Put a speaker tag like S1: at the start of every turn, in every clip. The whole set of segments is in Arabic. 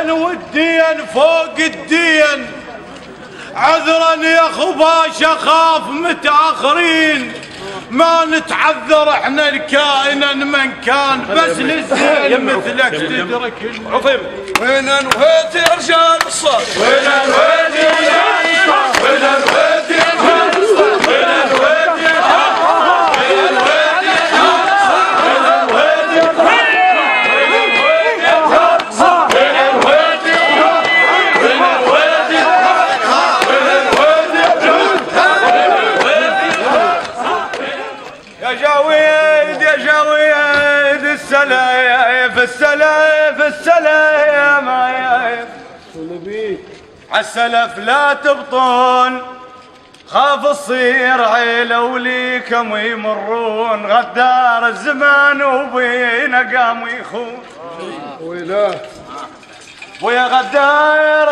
S1: الدين والدين فوق الدين. عذرا يا خباش اخاف متاخرين، ما نتعذر احنا الكائنا من كان، بس للزين مثلك تدرك
S2: عظيم. وين انويت يا رجال الصوت؟
S1: وين انويت يا رجال الصوت؟ وين انويت يا رجال الصوت؟ وين انويت يا السلام عالسلف لا تبطون، خاف تصير عيلة وليكم يمرون، غدار الزمان وبينا قام يخون. ويا غدار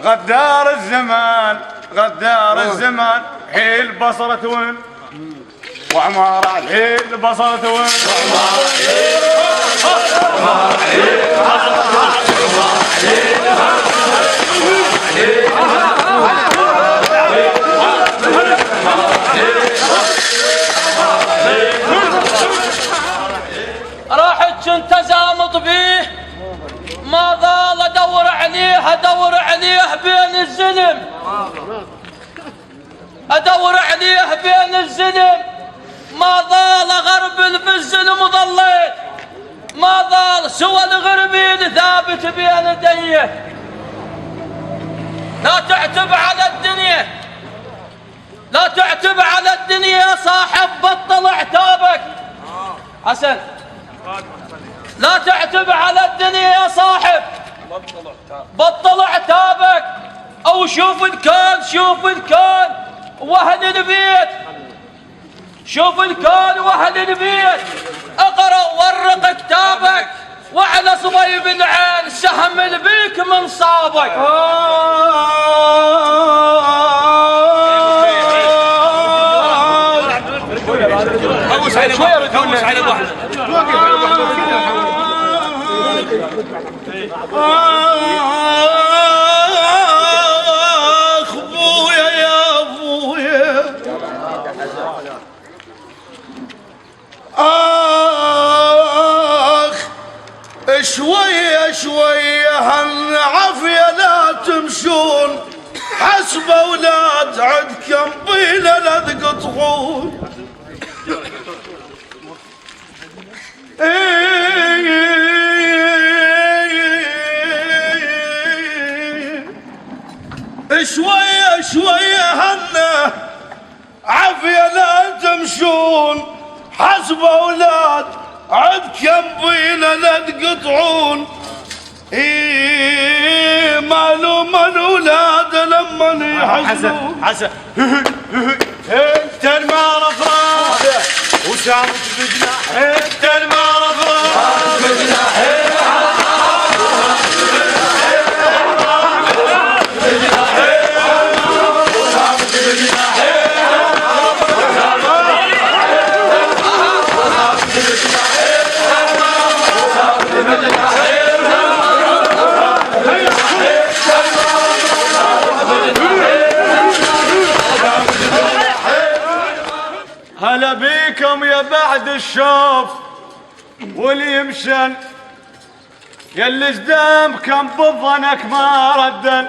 S1: غدار الزمان غدار الزمان، حيل بصرة وين وعمار عليه البصرة وين وعمار عليه
S3: راحت كنت ازامط بيه، ما ظل ادور عليه بين الزلم، ادور عليه بين الزلم، ما ضال غرب بالزلم ظليت، ما ضال سوى الغربين ثابت بين يديه. لا تعتب على الدنيا، لا تعتب على الدنيا يا صاحب، بطل عتابك. حسن لا تعتب على الدنيا يا صاحب، بطل عتابك، او شوف الكون، شوف الكون واهل البيت، شوف الكون واهل البيت، اقرأ ورق كتابك، وعلى صبيب العين سهم البيك من صابك.
S1: ابويا يا ابويا، شوية شوية هالعافية لا تمشون، حسب اولاد عندكم بينا لا تقطعون. شوية شوية هالنا عافية لا تمشون، حسب اولاد عندكم بينا لا تقطعون. مالو من اولاد لما يحزنون. حسن انت المرفرف وسامت بجناح، انت المرفرف بجناح، هلا بيكم يا بعد الشوف واليمشن، يا اللي قدامكم بظنك ما ردن،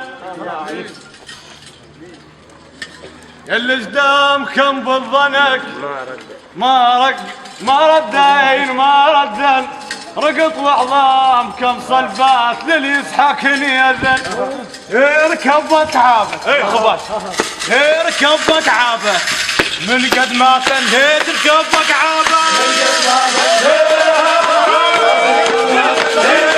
S1: يا اللي قدامكم بظنك ما ردن، رقط وعظامكم صلبات للي يسحقني يذن. ركبت عابه خباش، ركبت عابه من قد ما تنهيت، ركبك عابه من قد ما تنهيت.